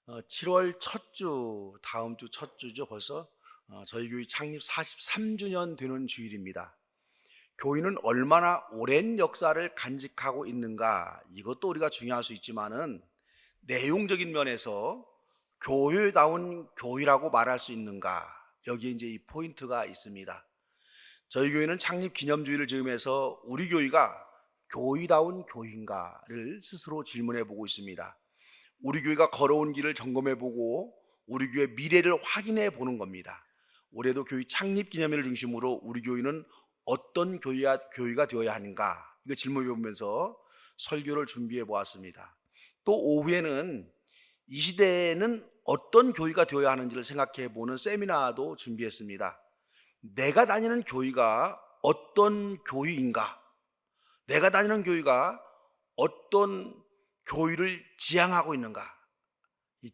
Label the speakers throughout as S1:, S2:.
S1: 7월 첫 주, 다음 주 첫 주죠. 벌써 저희 교회 창립 43주년 되는 주일입니다. 교회는 얼마나 오랜 역사를 간직하고 있는가, 이것도 우리가 중요할 수 있지만은 내용적인 면에서 교회다운 교회라고 말할 수 있는가, 여기에 이제 이 포인트가 있습니다. 저희 교회는 창립 기념주일을 즈음해서 우리 교회가 교회다운 교회인가를 스스로 질문해 보고 있습니다. 우리 교회가 걸어온 길을 점검해 보고 우리 교회 미래를 확인해 보는 겁니다. 올해도 교회 창립 기념일을 중심으로 우리 교회는 어떤 교회가 되어야 하는가, 이거 질문해 보면서 설교를 준비해 보았습니다. 또 오후에는 이 시대에는 어떤 교회가 되어야 하는지를 생각해 보는 세미나도 준비했습니다. 내가 다니는 교회가 어떤 교회인가, 내가 다니는 교회가 어떤 교회를 지향하고 있는가,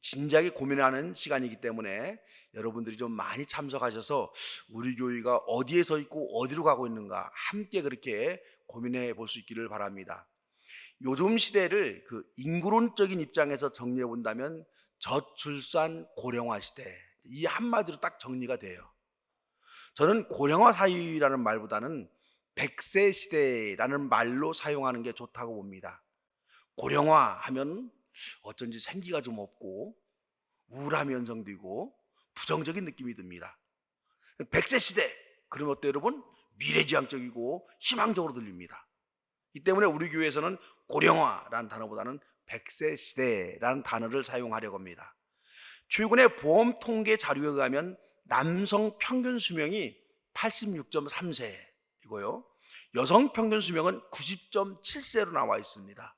S1: 진지하게 고민하는 시간이기 때문에 여러분들이 좀 많이 참석하셔서 우리 교회가 어디에 서 있고 어디로 가고 있는가 함께 그렇게 고민해 볼 수 있기를 바랍니다. 요즘 시대를 그 인구론적인 입장에서 정리해 본다면 저출산 고령화 시대, 이 한마디로 딱 정리가 돼요. 저는 고령화 사회라는 말보다는 100세 시대라는 말로 사용하는 게 좋다고 봅니다. 고령화 하면 어쩐지 생기가 좀 없고 우울함이 연상되고 부정적인 느낌이 듭니다. 100세 시대, 그러면 어때요 여러분? 미래지향적이고 희망적으로 들립니다. 이 때문에 우리 교회에서는 고령화라는 단어보다는 100세 시대라는 단어를 사용하려고 합니다. 최근의 보험 통계 자료에 의하면 남성 평균 수명이 86.3세이고요 여성 평균 수명은 90.7세로 나와 있습니다.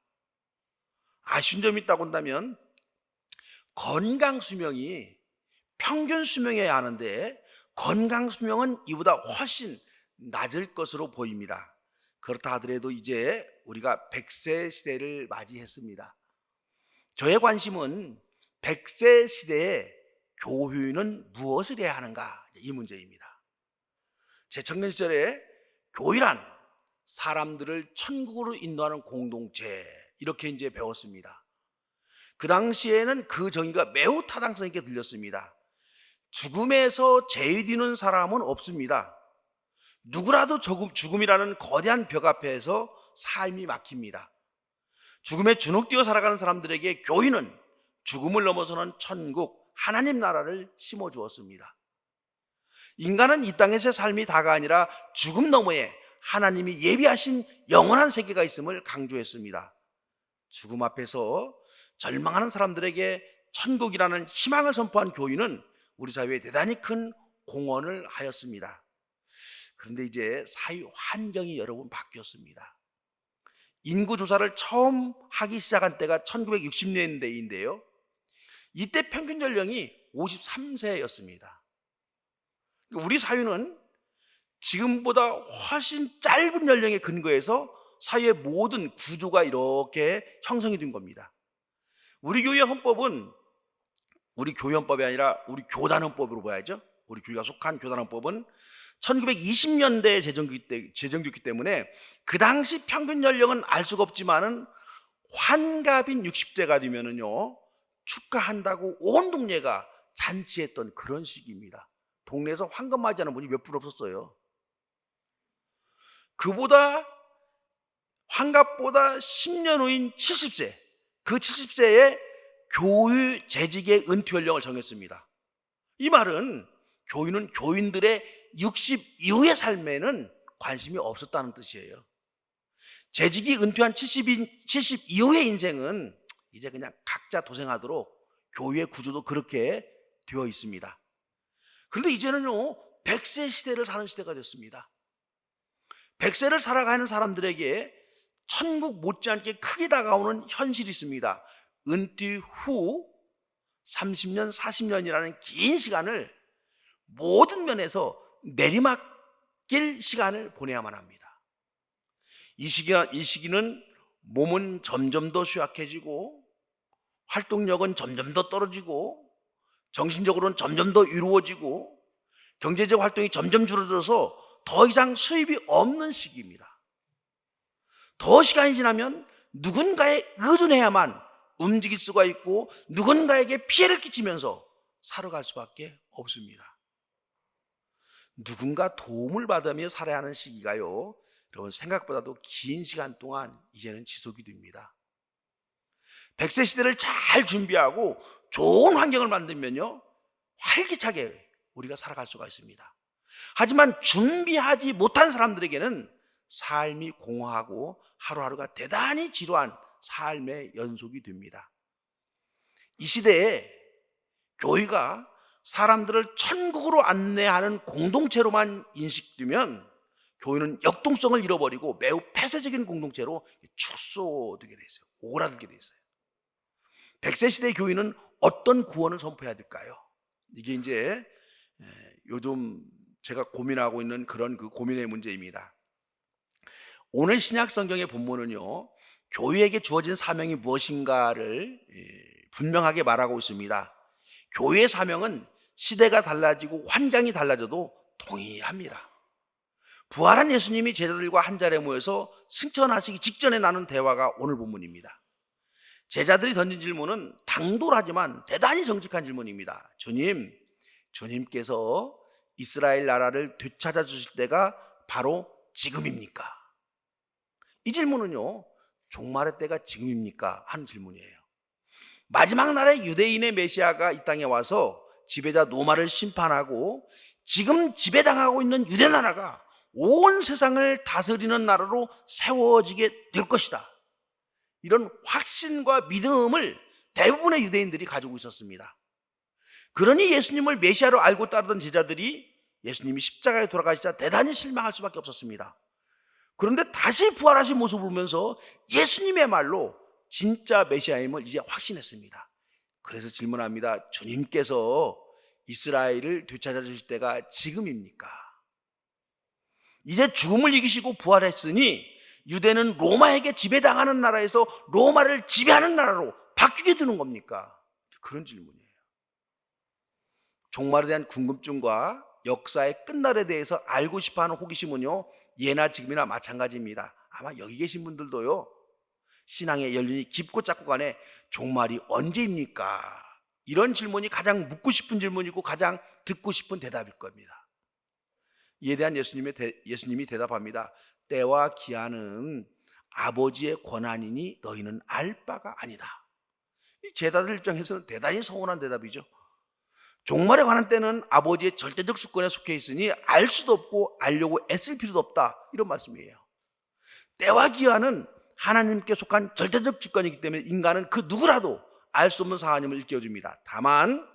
S1: 아쉬운 점이 있다고 한다면 건강 수명이 평균 수명이어야 하는데 건강 수명은 이보다 훨씬 낮을 것으로 보입니다. 그렇다 하더라도 이제 우리가 100세 시대를 맞이했습니다. 저의 관심은 100세 시대에 교회는 무엇을 해야 하는가, 이 문제입니다. 제 청년 시절에 교회란 사람들을 천국으로 인도하는 공동체, 이렇게 이제 배웠습니다. 그 당시에는 그 정의가 매우 타당성 있게 들렸습니다. 죽음에서 제외되는 사람은 없습니다. 누구라도 죽음이라는 거대한 벽 앞에서 삶이 막힙니다. 죽음에 주눅 뛰어 살아가는 사람들에게 교회는 죽음을 넘어서는 천국, 하나님 나라를 심어주었습니다. 인간은 이 땅에서의 삶이 다가 아니라 죽음 너머에 하나님이 예비하신 영원한 세계가 있음을 강조했습니다. 죽음 앞에서 절망하는 사람들에게 천국이라는 희망을 선포한 교회는 우리 사회에 대단히 큰 공헌을 하였습니다. 그런데 이제 사회 환경이 여러분 바뀌었습니다. 인구조사를 처음 하기 시작한 때가 1960년대인데요 이때 평균 연령이 53세였습니다. 우리 사회는 지금보다 훨씬 짧은 연령에 근거해서 사회의 모든 구조가 이렇게 형성이 된 겁니다. 우리 교회 헌법은 우리 교회 헌법이 아니라 우리 교단 헌법으로 봐야죠. 우리 교회가 속한 교단 헌법은 1920년대에 제정됐기 때문에 그 당시 평균 연령은 알 수가 없지만은 환갑인 60대가 되면은요 축하한다고 온 동네가 잔치했던 그런 시기입니다. 동네에서 환갑 맞이하는 분이 몇 분 없었어요. 그보다 환갑보다 10년 후인 70세, 그 70세에 교회 재직의 은퇴 연령을 정했습니다. 이 말은 교회는 교인들의 60 이후의 삶에는 관심이 없었다는 뜻이에요. 재직이 은퇴한 70 이후의 인생은 이제 그냥 각자 도생하도록 교회의 구조도 그렇게 되어 있습니다. 그런데 이제는요 100세 시대를 사는 시대가 됐습니다. 100세를 살아가는 사람들에게 천국 못지않게 크게 다가오는 현실이 있습니다. 은퇴 후 30년, 40년이라는 긴 시간을 모든 면에서 내리막길 시간을 보내야만 합니다. 이 시기는 몸은 점점 더 쇠약해지고 활동력은 점점 더 떨어지고 정신적으로는 점점 더 이루어지고 경제적 활동이 점점 줄어들어서 더 이상 수입이 없는 시기입니다. 더 시간이 지나면 누군가에 의존해야만 움직일 수가 있고 누군가에게 피해를 끼치면서 살아갈 수밖에 없습니다. 누군가 도움을 받으며 살아야 하는 시기가요, 여러분 생각보다도 긴 시간 동안 이제는 지속이 됩니다. 100세 시대를 잘 준비하고 좋은 환경을 만들면요, 활기차게 우리가 살아갈 수가 있습니다. 하지만 준비하지 못한 사람들에게는 삶이 공허하고 하루하루가 대단히 지루한 삶의 연속이 됩니다. 이 시대에 교회가 사람들을 천국으로 안내하는 공동체로만 인식되면 교회는 역동성을 잃어버리고 매우 폐쇄적인 공동체로 축소되게 돼 있어요. 오그라들게 돼 있어요. 100세 시대의 교회는 어떤 구원을 선포해야 될까요? 이게 이제 요즘 제가 고민하고 있는 그런 그 고민의 문제입니다. 오늘 신약 성경의 본문은요, 교회에게 주어진 사명이 무엇인가를 분명하게 말하고 있습니다. 교회의 사명은 시대가 달라지고 환경이 달라져도 동일합니다. 부활한 예수님이 제자들과 한 자리에 모여서 승천하시기 직전에 나눈 대화가 오늘 본문입니다. 제자들이 던진 질문은 당돌하지만 대단히 정직한 질문입니다. 주님께서 이스라엘 나라를 되찾아 주실 때가 바로 지금입니까? 이 질문은요, 종말의 때가 지금입니까? 하는 질문이에요. 마지막 날에 유대인의 메시아가 이 땅에 와서 지배자 로마를 심판하고 지금 지배당하고 있는 유대 나라가 온 세상을 다스리는 나라로 세워지게 될 것이다, 이런 확신과 믿음을 대부분의 유대인들이 가지고 있었습니다. 그러니 예수님을 메시아로 알고 따르던 제자들이 예수님이 십자가에 돌아가시자 대단히 실망할 수밖에 없었습니다. 그런데 다시 부활하신 모습을 보면서 예수님의 말로 진짜 메시아임을 이제 확신했습니다. 그래서 질문합니다. 주님께서 이스라엘을 되찾아 주실 때가 지금입니까? 이제 죽음을 이기시고 부활했으니 유대는 로마에게 지배당하는 나라에서 로마를 지배하는 나라로 바뀌게 되는 겁니까? 그런 질문이에요. 종말에 대한 궁금증과 역사의 끝날에 대해서 알고 싶어하는 호기심은요, 예나 지금이나 마찬가지입니다. 아마 여기 계신 분들도요, 신앙의 연륜이 깊고 짧고 간에 종말이 언제입니까? 이런 질문이 가장 묻고 싶은 질문이고 가장 듣고 싶은 대답일 겁니다. 이에 대한 예수님이 대답합니다. 때와 기한은 아버지의 권한이니 너희는 알 바가 아니다. 이 제자들 입장에서는 대단히 서운한 대답이죠. 종말에 관한 때는 아버지의 절대적 주권에 속해 있으니 알 수도 없고 알려고 애쓸 필요도 없다, 이런 말씀이에요. 때와 기한은 하나님께 속한 절대적 주권이기 때문에 인간은 그 누구라도 알 수 없는 사안임을 일깨워줍니다. 다만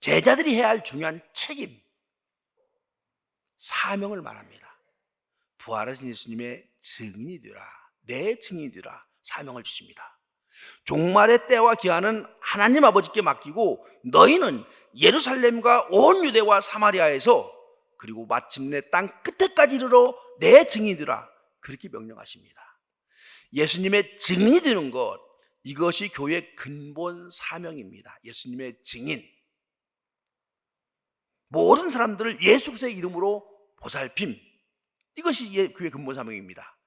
S1: 제자들이 해야 할 중요한 책임, 사명을 말합니다. 부활하신 예수님의 증인이 되라, 내 증인이 되라, 사명을 주십니다. 종말의 때와 기한은 하나님 아버지께 맡기고 너희는 예루살렘과 온 유대와 사마리아에서 그리고 마침내 땅 끝에까지 이르러 내 증인이 되라, 그렇게 명령하십니다. 예수님의 증인이 되는 것, 이것이 교회의 근본 사명입니다. 예수님의 증인, 모든 사람들을 예수 그리스도의 이름으로 보살핌, 이것이 교회의 근본 사명입니다.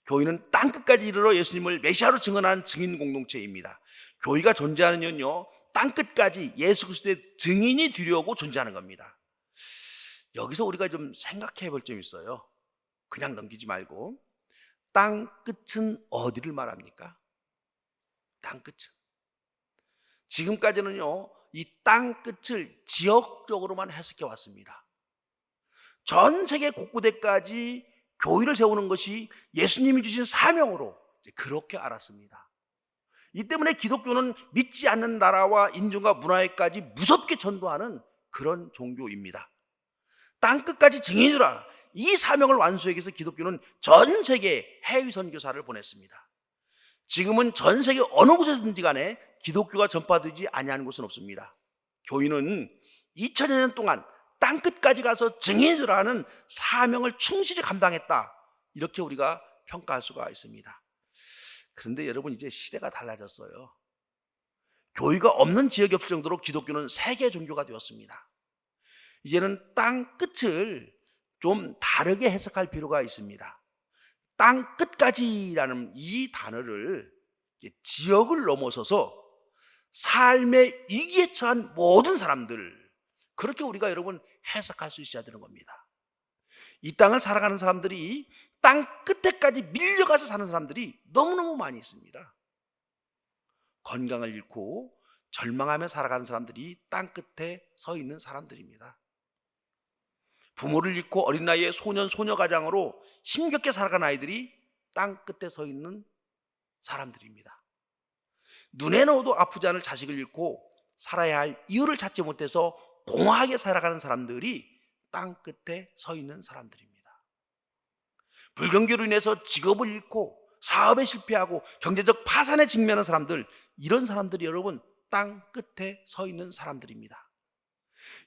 S1: 교회는 땅끝까지 이르러 예수님을 메시아로 증언하는 증인 공동체입니다. 교회가 존재하는 이유는요, 땅끝까지 예수 그리스도의 증인이 되려고 존재하는 겁니다. 여기서 우리가 좀 생각해 볼 점이 있어요. 그냥 넘기지 말고, 땅끝은 어디를 말합니까? 땅끝은, 지금까지는요, 이 땅끝을 지역적으로만 해석해 왔습니다. 전 세계 곳곳에까지 교회를 세우는 것이 예수님이 주신 사명으로 그렇게 알았습니다. 이 때문에 기독교는 믿지 않는 나라와 인종과 문화에까지 무섭게 전도하는 그런 종교입니다. 땅끝까지 증인이라, 이 사명을 완수하기 위해서 기독교는 전 세계에 해외 선교사를 보냈습니다. 지금은 전 세계 어느 곳에든지 간에 기독교가 전파되지 아니하는 곳은 없습니다. 교회는 2000여 년 동안 땅끝까지 가서 증인이라는 사명을 충실히 감당했다, 이렇게 우리가 평가할 수가 있습니다. 그런데 여러분, 이제 시대가 달라졌어요. 교회가 없는 지역이 없을 정도로 기독교는 세계 종교가 되었습니다. 이제는 땅끝을 좀 다르게 해석할 필요가 있습니다. 땅끝까지라는 이 단어를 지역을 넘어서서 삶의 위기에 처한 모든 사람들, 그렇게 우리가 여러분 해석할 수 있어야 되는 겁니다. 이 땅을 살아가는 사람들이 땅 끝에까지 밀려가서 사는 사람들이 너무너무 많이 있습니다. 건강을 잃고 절망하며 살아가는 사람들이 땅 끝에 서 있는 사람들입니다. 부모를 잃고 어린 나이에 소년 소녀 가장으로 힘겹게 살아간 아이들이 땅 끝에 서 있는 사람들입니다. 눈에 넣어도 아프지 않을 자식을 잃고 살아야 할 이유를 찾지 못해서 공허하게 살아가는 사람들이 땅 끝에 서 있는 사람들입니다. 불경기로 인해서 직업을 잃고 사업에 실패하고 경제적 파산에 직면한 사람들, 이런 사람들이 여러분 땅 끝에 서 있는 사람들입니다.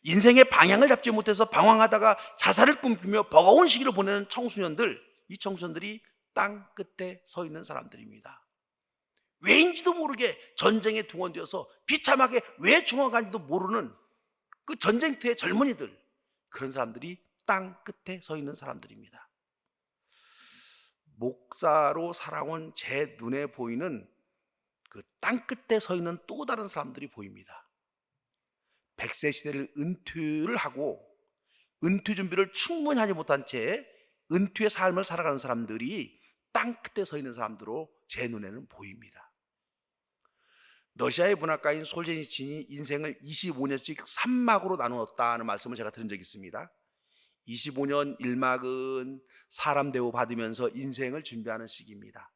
S1: 인생의 방향을 잡지 못해서 방황하다가 자살을 꿈꾸며 버거운 시기를 보내는 청소년들, 이 청소년들이 땅 끝에 서 있는 사람들입니다. 왜인지도 모르게 전쟁에 동원되어서 비참하게 왜 죽어간지도 모르는 그 전쟁터의 젊은이들, 그런 사람들이 땅 끝에 서 있는 사람들입니다. 목사로 살아온 제 눈에 보이는 그 땅 끝에 서 있는 또 다른 사람들이 보입니다. 100세 시대를 은퇴를 하고 은퇴 준비를 충분히 하지 못한 채 은퇴의 삶을 살아가는 사람들이 땅 끝에 서 있는 사람들로 제 눈에는 보입니다. 러시아의 문학가인 솔제니친이 인생을 25년씩 3막으로 나누었다는 말씀을 제가 들은 적이 있습니다. 25년 1막은 사람 대우 받으면서 인생을 준비하는 시기입니다.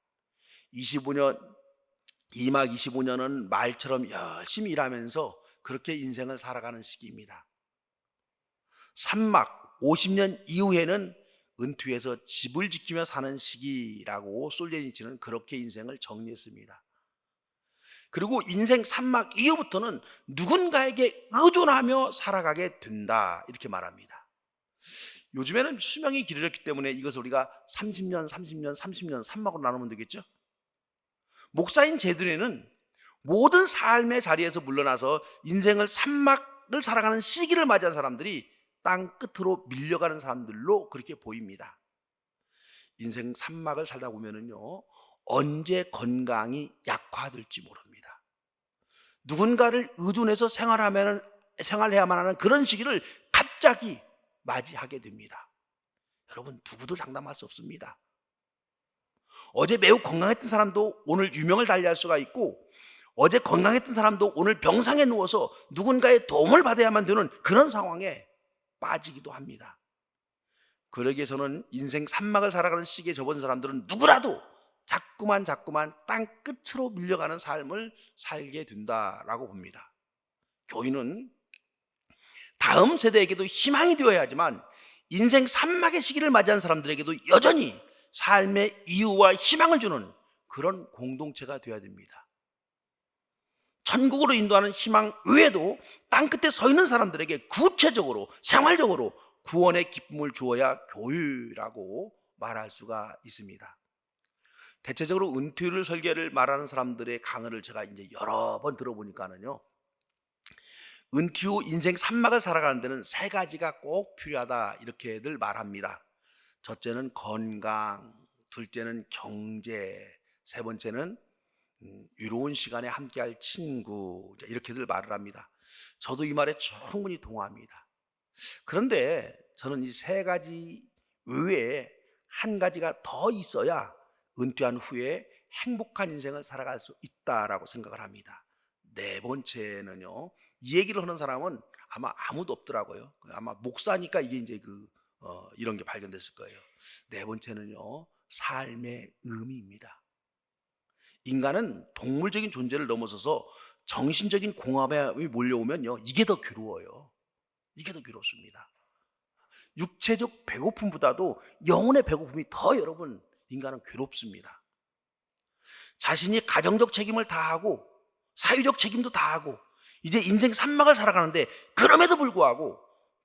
S1: 2막 25년은 말처럼 열심히 일하면서 그렇게 인생을 살아가는 시기입니다. 3막 50년 이후에는 은퇴해서 집을 지키며 사는 시기라고 솔제니친은 그렇게 인생을 정리했습니다. 그리고 인생 3막 이후부터는 누군가에게 의존하며 살아가게 된다, 이렇게 말합니다. 요즘에는 수명이 길어졌기 때문에 이것을 우리가 30년, 3막으로 나누면 되겠죠? 목사인 제 눈에는 모든 삶의 자리에서 물러나서 인생을 3막을 살아가는 시기를 맞이한 사람들이 땅 끝으로 밀려가는 사람들로 그렇게 보입니다. 인생 3막을 살다 보면은요, 언제 건강이 약화될지 모릅니다. 누군가를 의존해서 생활해야만 하는 그런 시기를 갑자기 맞이하게 됩니다. 여러분, 누구도 장담할 수 없습니다. 어제 매우 건강했던 사람도 오늘 유명을 달리할 수가 있고, 어제 건강했던 사람도 오늘 병상에 누워서 누군가의 도움을 받아야만 되는 그런 상황에 빠지기도 합니다. 그러기 위해서는 인생 3막을 살아가는 시기에 접은 사람들은 누구라도 자꾸만 땅 끝으로 밀려가는 삶을 살게 된다라고 봅니다. 교인은 다음 세대에게도 희망이 되어야 하지만 인생 3막의 시기를 맞이한 사람들에게도 여전히 삶의 이유와 희망을 주는 그런 공동체가 되어야 됩니다. 천국으로 인도하는 희망 외에도 땅 끝에 서 있는 사람들에게 구체적으로 생활적으로 구원의 기쁨을 주어야 교회라고 말할 수가 있습니다. 대체적으로 은퇴를 설계를 말하는 사람들의 강의를 제가 이제 여러 번 들어보니까는요, 은퇴 후 인생 3막을 살아가는 데는 3가지가 꼭 필요하다, 이렇게들 말합니다. 첫째는 건강, 둘째는 경제, 세 번째는 외로운 시간에 함께할 친구, 이렇게들 말을 합니다. 저도 이 말에 충분히 동의합니다. 그런데 저는 이 3가지 외에 한 가지가 더 있어야 은퇴한 후에 행복한 인생을 살아갈 수 있다라고 생각을 합니다. 4번째는요, 이 얘기를 하는 사람은 아마 아무도 없더라고요. 아마 목사니까 이게 이제 이런 게 발견됐을 거예요. 4번째는요, 삶의 의미입니다. 인간은 동물적인 존재를 넘어서서 정신적인 공허함이 몰려오면요, 이게 더 괴로워요. 이게 더 괴롭습니다. 육체적 배고픔보다도 영혼의 배고픔이 더 여러분, 인간은 괴롭습니다. 자신이 가정적 책임을 다하고 사회적 책임도 다하고 이제 인생 3막을 살아가는데, 그럼에도 불구하고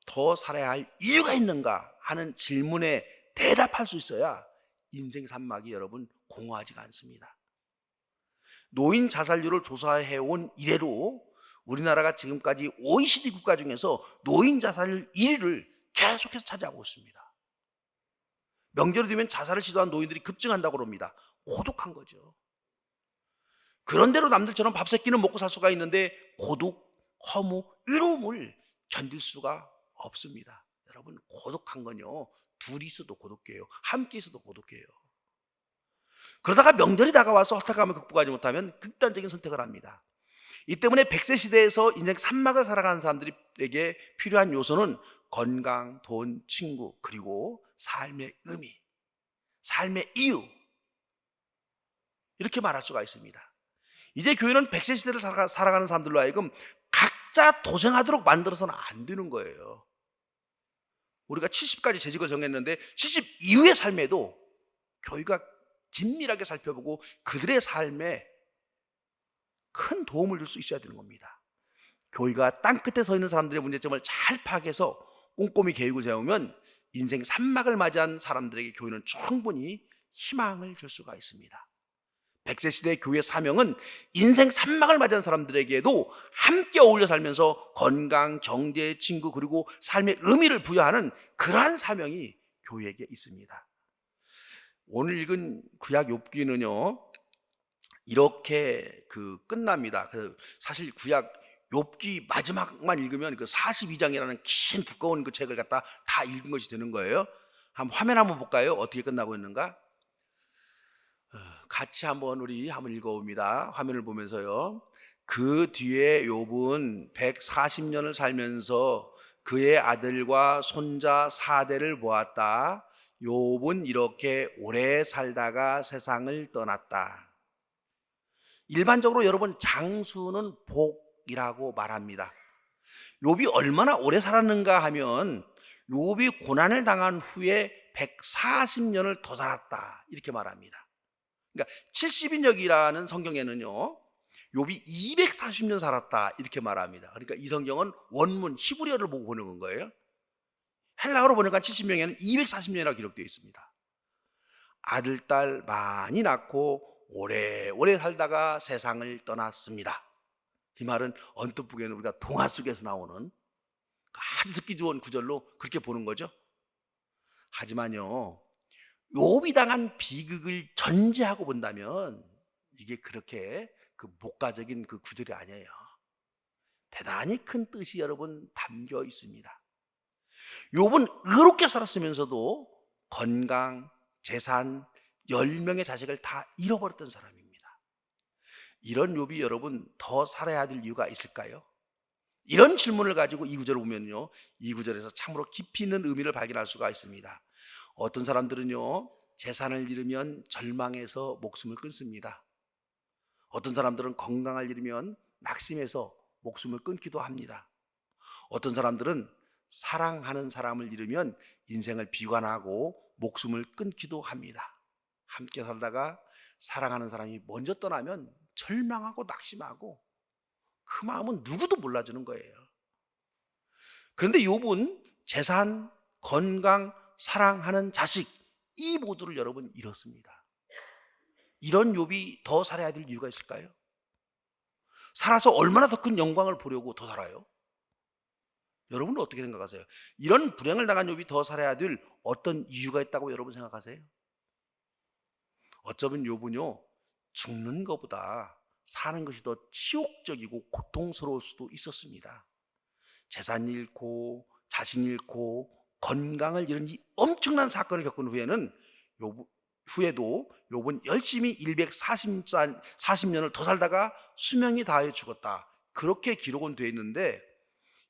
S1: 더 살아야 할 이유가 있는가 하는 질문에 대답할 수 있어야 인생 3막이 여러분 공허하지가 않습니다. 노인 자살률을 조사해온 이래로 우리나라가 지금까지 OECD 국가 중에서 노인 자살률 1위를 계속해서 차지하고 있습니다. 명절이 되면 자살을 시도한 노인들이 급증한다고 합니다. 고독한 거죠. 그런대로 남들처럼 밥 세 끼는 먹고 살 수가 있는데 고독, 허무, 외로움을 견딜 수가 없습니다. 여러분, 고독한 건요, 둘이 있어도 고독해요. 함께 있어도 고독해요. 그러다가 명절이 다가와서 허락함을 극복하지 못하면 극단적인 선택을 합니다. 이 때문에 100세 시대에서 인생 산막을 살아가는 사람들에게 필요한 요소는 건강, 돈, 친구, 그리고 삶의 의미, 삶의 이유, 이렇게 말할 수가 있습니다. 이제 교회는 100세 시대를 살아가는 사람들로 하여금 각자 도생하도록 만들어서는 안 되는 거예요. 우리가 70까지 재직을 정했는데 70 이후의 삶에도 교회가 긴밀하게 살펴보고 그들의 삶에 큰 도움을 줄 수 있어야 되는 겁니다. 교회가 땅끝에 서 있는 사람들의 문제점을 잘 파악해서 꼼꼼히 계획을 세우면 인생 산막을 맞이한 사람들에게 교회는 충분히 희망을 줄 수가 있습니다. 100세 시대의 교회 사명은 인생 산막을 맞이한 사람들에게도 함께 어울려 살면서 건강, 경제, 친구, 그리고 삶의 의미를 부여하는 그러한 사명이 교회에게 있습니다. 오늘 읽은 구약 욥기는요, 이렇게 끝납니다. 사실 구약 욥기 마지막만 읽으면 42장이라는 긴 두꺼운 그 책을 갖다 다 읽은 것이 되는 거예요. 화면 한번 볼까요? 어떻게 끝나고 있는가? 같이 한번 읽어봅니다. 화면을 보면서요. 그 뒤에 욥은 140년을 살면서 그의 아들과 손자 4대를 보았다. 욥은 이렇게 오래 살다가 세상을 떠났다. 일반적으로 여러분, 장수는 복이라고 말합니다. 욥이 얼마나 오래 살았는가 하면 욥이 고난을 당한 후에 140년을 더 살았다, 이렇게 말합니다. 그러니까 70인역이라는 성경에는요, 욥이 240년 살았다, 이렇게 말합니다. 그러니까 이 성경은 원문 히브리어를 보고 보는 거예요. 헬라어로 보니까 70명에는 240년이라고 기록되어 있습니다. 아들, 딸 많이 낳고 오래오래 살다가 세상을 떠났습니다. 이 말은 언뜻 보기에는 우리가 동화 속에서 나오는 아주 듣기 좋은 구절로 그렇게 보는 거죠. 하지만요, 욥이 당한 비극을 전제하고 본다면 이게 그렇게 목가적인 구절이 아니에요. 대단히 큰 뜻이 여러분 담겨 있습니다. 욥은 의롭게 살았으면서도 건강, 재산, 10명의 자식을 다 잃어버렸던 사람입니다. 이런 욥이 여러분 더 살아야 될 이유가 있을까요? 이런 질문을 가지고 이 구절을 보면요, 이 구절에서 참으로 깊이 있는 의미를 발견할 수가 있습니다. 어떤 사람들은요, 재산을 잃으면 절망해서 목숨을 끊습니다. 어떤 사람들은 건강을 잃으면 낙심해서 목숨을 끊기도 합니다. 어떤 사람들은 사랑하는 사람을 잃으면 인생을 비관하고 목숨을 끊기도 합니다. 함께 살다가 사랑하는 사람이 먼저 떠나면 절망하고 낙심하고 그 마음은 누구도 몰라주는 거예요. 그런데 욥은 재산, 건강, 사랑하는 자식, 이 모두를 여러분 잃었습니다. 이런 욥이 더 살아야 될 이유가 있을까요? 살아서 얼마나 더 큰 영광을 보려고 더 살아요? 여러분은 어떻게 생각하세요? 이런 불행을 당한 욥이 더 살아야 될 어떤 이유가 있다고 여러분 생각하세요? 어쩌면 욥은요, 죽는 것보다 사는 것이 더 치욕적이고 고통스러울 수도 있었습니다. 재산 잃고 자식 잃고 건강을 잃은 이 엄청난 사건을 겪은 후에도 욥은 열심히 140년을 더 살다가 수명이 다해 죽었다, 그렇게 기록은 되어 있는데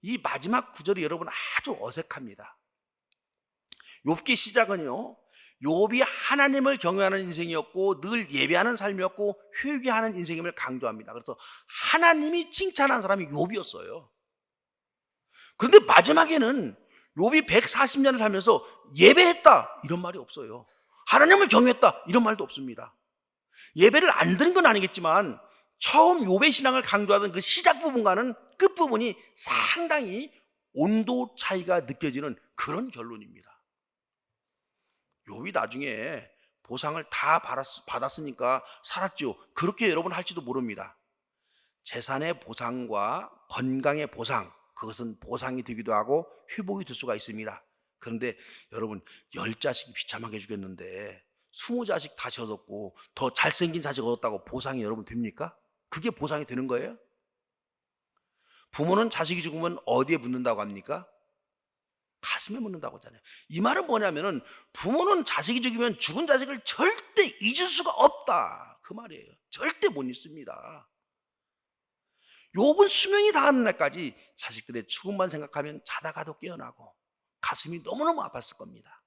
S1: 이 마지막 구절이 여러분 아주 어색합니다. 욥기 시작은요, 욥이 하나님을 경외하는 인생이었고 늘 예배하는 삶이었고 회개하는 인생임을 강조합니다. 그래서 하나님이 칭찬한 사람이 욥이었어요. 그런데 마지막에는 욥이 140년을 살면서 예배했다, 이런 말이 없어요. 하나님을 경외했다, 이런 말도 없습니다. 예배를 안 드린 건 아니겠지만 처음 욥의 신앙을 강조하던 그 시작 부분과는 끝부분이 상당히 온도 차이가 느껴지는 그런 결론입니다. 욥이 나중에 보상을 다 받았으니까 살았죠, 그렇게 여러분 할지도 모릅니다. 재산의 보상과 건강의 보상, 그것은 보상이 되기도 하고 회복이 될 수가 있습니다. 그런데 여러분, 10자식이 비참하게 죽였는데 20자식 다시 얻었고 더 잘생긴 자식 얻었다고 보상이 여러분 됩니까? 그게 보상이 되는 거예요? 부모는 자식이 죽으면 어디에 묻는다고 합니까? 가슴에 묻는다고 하잖아요. 이 말은 뭐냐면은 부모는 자식이 죽으면 죽은 자식을 절대 잊을 수가 없다, 그 말이에요. 절대 못 잊습니다. 욥은 수명이 다하는 날까지 자식들의 죽음만 생각하면 자다가도 깨어나고 가슴이 너무너무 아팠을 겁니다.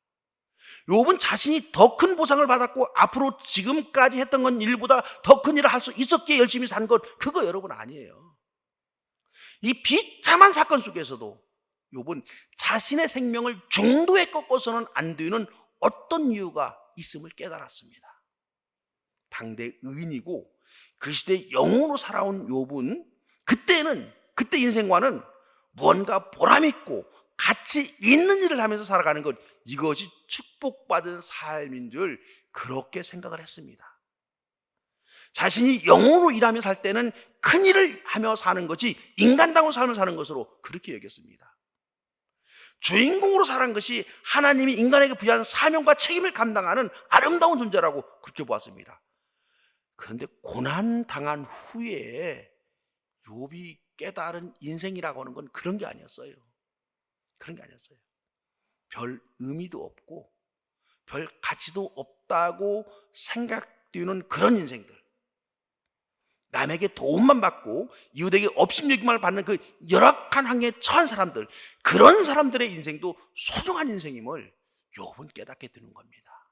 S1: 욥은 자신이 더 큰 보상을 받았고 앞으로 지금까지 했던 건 일보다 더 큰 일을 할 수 있었기에 열심히 산 것, 그거 여러분 아니에요. 이 비참한 사건 속에서도 욥은 자신의 생명을 중도에 꺾어서는 안 되는 어떤 이유가 있음을 깨달았습니다. 당대 의인이고 그 시대에 영웅으로 살아온 욥은 그때 인생과는 무언가 보람있고 가치 있는 일을 하면서 살아가는 것, 이것이 축복받은 삶인 줄 그렇게 생각을 했습니다. 자신이 영웅으로 일하며 살 때는 큰 일을 하며 사는 것이 인간다운 삶을 사는 것으로 그렇게 여겼습니다. 주인공으로 살아간 것이 하나님이 인간에게 부여한 사명과 책임을 감당하는 아름다운 존재라고 그렇게 보았습니다. 그런데 고난당한 후에 욥이 깨달은 인생이라고 하는 건 그런 게 아니었어요. 그런 게 아니었어요. 별 의미도 없고 별 가치도 없다고 생각되는 그런 인생들, 남에게 도움만 받고 이웃에게 업신여김을 받는 그 열악한 환경에 처한 사람들, 그런 사람들의 인생도 소중한 인생임을 욥은 깨닫게 되는 겁니다.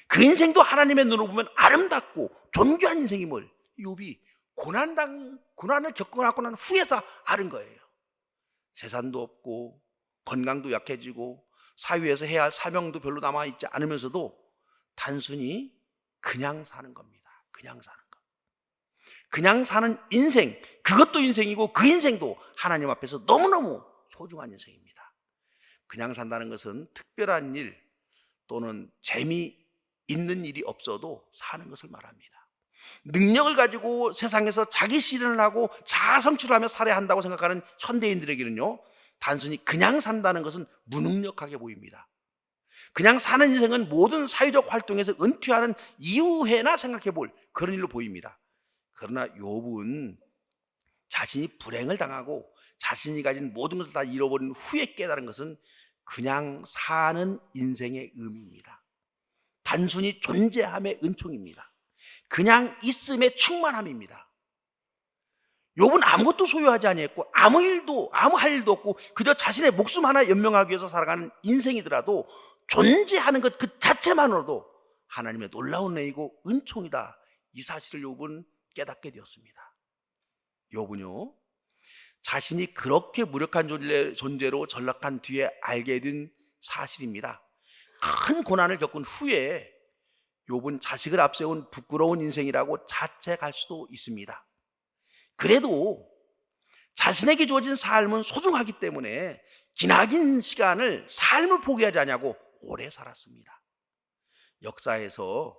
S1: 그 인생도 하나님의 눈으로 보면 아름답고 존귀한 인생임을 욥이 고난을 겪어나고 난 후에서 아는 거예요. 재산도 없고 건강도 약해지고 사회에서 해야 할 사명도 별로 남아있지 않으면서도 단순히 그냥 사는 겁니다. 그냥 사는 것. 그냥 사는 인생, 그것도 인생이고 그 인생도 하나님 앞에서 너무너무 소중한 인생입니다. 그냥 산다는 것은 특별한 일 또는 재미있는 일이 없어도 사는 것을 말합니다. 능력을 가지고 세상에서 자기 실현을 하고 자아 성취를 하며 살아야 한다고 생각하는 현대인들에게는요, 단순히 그냥 산다는 것은 무능력하게 보입니다. 그냥 사는 인생은 모든 사회적 활동에서 은퇴하는 이후에나 생각해 볼 그런 일로 보입니다. 그러나 욥은 자신이 불행을 당하고 자신이 가진 모든 것을 다 잃어버린 후에 깨달은 것은 그냥 사는 인생의 의미입니다. 단순히 존재함의 은총입니다. 그냥 있음의 충만함입니다. 욥은 아무것도 소유하지 아니했고 아무 할 일도 없고 그저 자신의 목숨 하나 연명하기 위해서 살아가는 인생이더라도 존재하는 것 그 자체만으로도 하나님의 놀라운 은혜이고 은총이다, 이 사실을 욥은 깨닫게 되었습니다. 욥은요, 자신이 그렇게 무력한 존재로 전락한 뒤에 알게 된 사실입니다. 큰 고난을 겪은 후에 욥은 자식을 앞세운 부끄러운 인생이라고 자책할 수도 있습니다. 그래도 자신에게 주어진 삶은 소중하기 때문에 기나긴 시간을 삶을 포기하지 않냐고 오래 살았습니다. 역사에서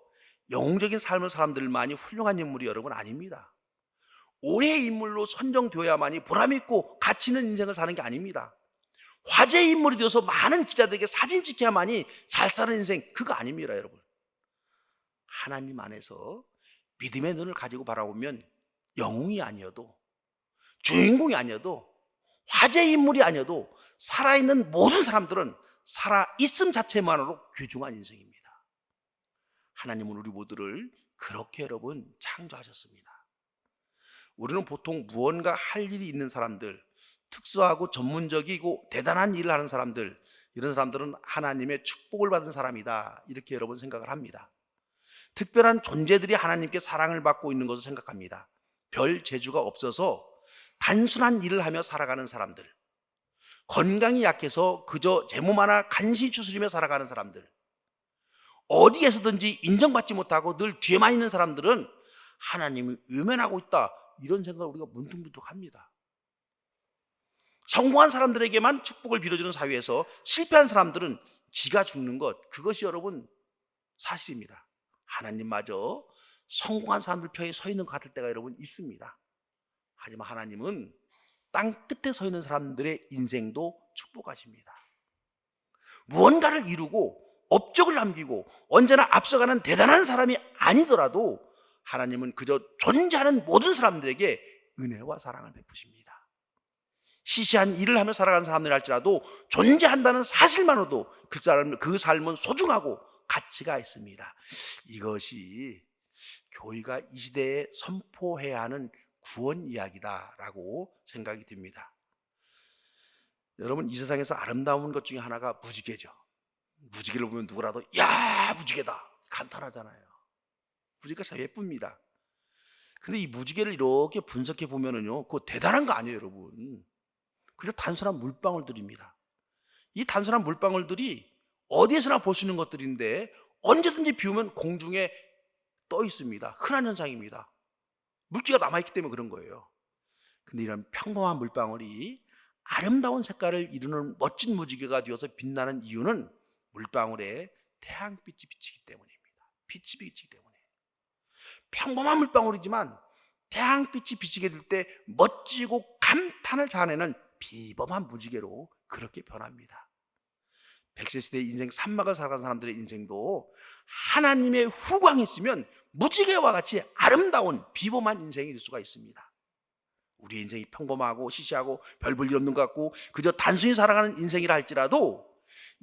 S1: 영웅적인 삶을 사람들만이 훌륭한 인물이 여러분 아닙니다. 오래의 인물로 선정되어야만이 보람있고 가치 있는 인생을 사는 게 아닙니다. 화제의 인물이 되어서 많은 기자들에게 사진 찍혀야만이 잘 사는 인생, 그거 아닙니다. 여러분, 하나님 안에서 믿음의 눈을 가지고 바라보면 영웅이 아니어도, 주인공이 아니어도, 화제의 인물이 아니어도 살아있는 모든 사람들은 살아있음 자체만으로 귀중한 인생입니다. 하나님은 우리 모두를 그렇게 여러분 창조하셨습니다. 우리는 보통 무언가 할 일이 있는 사람들, 특수하고 전문적이고 대단한 일을 하는 사람들, 이런 사람들은 하나님의 축복을 받은 사람이다, 이렇게 여러분 생각을 합니다. 특별한 존재들이 하나님께 사랑을 받고 있는 것을 생각합니다. 별 재주가 없어서 단순한 일을 하며 살아가는 사람들, 건강이 약해서 그저 제 몸 하나 간신히 추스리며 살아가는 사람들, 어디에서든지 인정받지 못하고 늘 뒤에만 있는 사람들은 하나님이 외면하고 있다, 이런 생각을 우리가 문득문득 합니다. 성공한 사람들에게만 축복을 빌어주는 사회에서 실패한 사람들은 기가 죽는 것, 그것이 여러분 사실입니다. 하나님마저 성공한 사람들 편에 서 있는 것 같을 때가 여러분 있습니다. 하지만 하나님은 땅 끝에 서 있는 사람들의 인생도 축복하십니다. 무언가를 이루고 업적을 남기고 언제나 앞서가는 대단한 사람이 아니더라도 하나님은 그저 존재하는 모든 사람들에게 은혜와 사랑을 베푸십니다. 시시한 일을 하며 살아가는 사람들 할지라도 존재한다는 사실만으로도 그 삶은 소중하고 가치가 있습니다. 이것이 교회가 이 시대에 선포해야 하는 구원 이야기다라고 생각이 듭니다. 여러분, 이 세상에서 아름다운 것 중에 하나가 무지개죠. 무지개를 보면 누구라도 야, 무지개다 감탄하잖아요. 무지개가 참 예쁩니다. 근데 이 무지개를 이렇게 분석해 보면은요, 그거 대단한 거 아니에요, 여러분. 그저 단순한 물방울들입니다. 이 단순한 물방울들이 어디에서나 볼 수 있는 것들인데 언제든지 비우면 공중에 떠 있습니다. 흔한 현상입니다. 물기가 남아있기 때문에 그런 거예요. 근데 이런 평범한 물방울이 아름다운 색깔을 이루는 멋진 무지개가 되어서 빛나는 이유는 물방울에 태양빛이 비치기 때문입니다. 빛이 비치기 때문에. 평범한 물방울이지만 태양빛이 비치게 될 때 멋지고 감탄을 자아내는 비범한 무지개로 그렇게 변합니다. 백세시대 인생 산막을 살아가는 사람들의 인생도 하나님의 후광이 있으면 무지개와 같이 아름다운 비범한 인생이 될 수가 있습니다. 우리 인생이 평범하고 시시하고 별 볼 일 없는 것 같고 그저 단순히 살아가는 인생이라 할지라도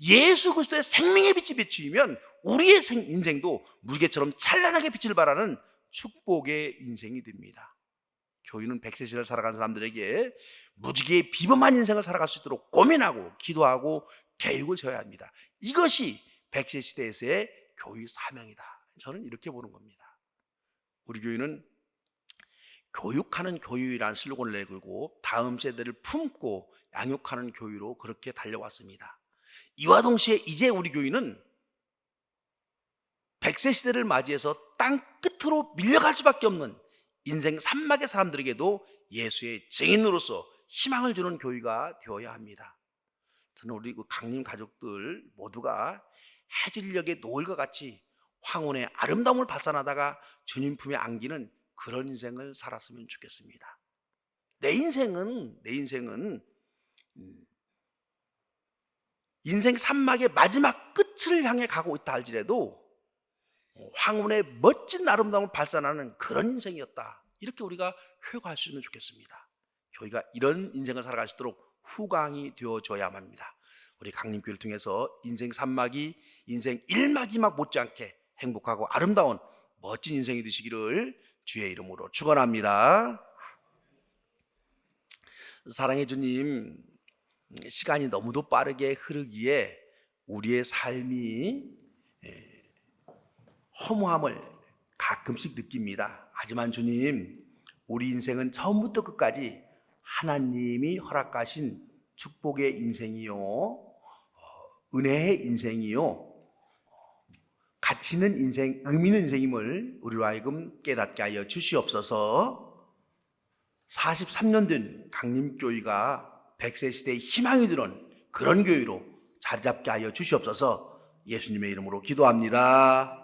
S1: 예수 그리스도의 생명의 빛이 비추면 우리의 인생도 무지개처럼 찬란하게 빛을 발하는 축복의 인생이 됩니다. 교회는 백세시대를 살아가는 사람들에게 무지개의 비범한 인생을 살아갈 수 있도록 고민하고 기도하고 계획을 세워야 합니다. 이것이 백세시대에서의 교회 사명이다. 저는 이렇게 보는 겁니다. 우리 교회는 교육하는 교회라는 슬로건을 내걸고 다음 세대를 품고 양육하는 교회로 그렇게 달려왔습니다. 이와 동시에 이제 우리 교회는 100세 시대를 맞이해서 땅 끝으로 밀려갈 수밖에 없는 인생 산막의 사람들에게도 예수의 증인으로서 희망을 주는 교회가 되어야 합니다. 저는 우리 강림 가족들 모두가 해질녘의 노을과 같이 황혼의 아름다움을 발산하다가 주님 품에 안기는 그런 인생을 살았으면 좋겠습니다. 내 인생은 인생 산막의 마지막 끝을 향해 가고 있다 할지라도 황혼의 멋진 아름다움을 발산하는 그런 인생이었다. 이렇게 우리가 회고할 수 있으면 좋겠습니다. 저희가 이런 인생을 살아갈 수 있도록 후광이 되어줘야만 합니다. 우리 강림교회를 통해서 인생 산막이 인생 1막 2막 못지않게 행복하고 아름다운 멋진 인생이 되시기를 주의 이름으로 축원합니다. 사랑해 주님, 시간이 너무도 빠르게 흐르기에 우리의 삶이 허무함을 가끔씩 느낍니다. 하지만 주님, 우리 인생은 처음부터 끝까지 하나님이 허락하신 축복의 인생이요, 은혜의 인생이요, 가치 있는 인생, 의미 있는 인생임을 우리로 하여금 깨닫게 하여 주시옵소서. 43년 된 강림교회가 100세 시대의 희망이 되는 그런 교회로 자리 잡게 하여 주시옵소서. 예수님의 이름으로 기도합니다.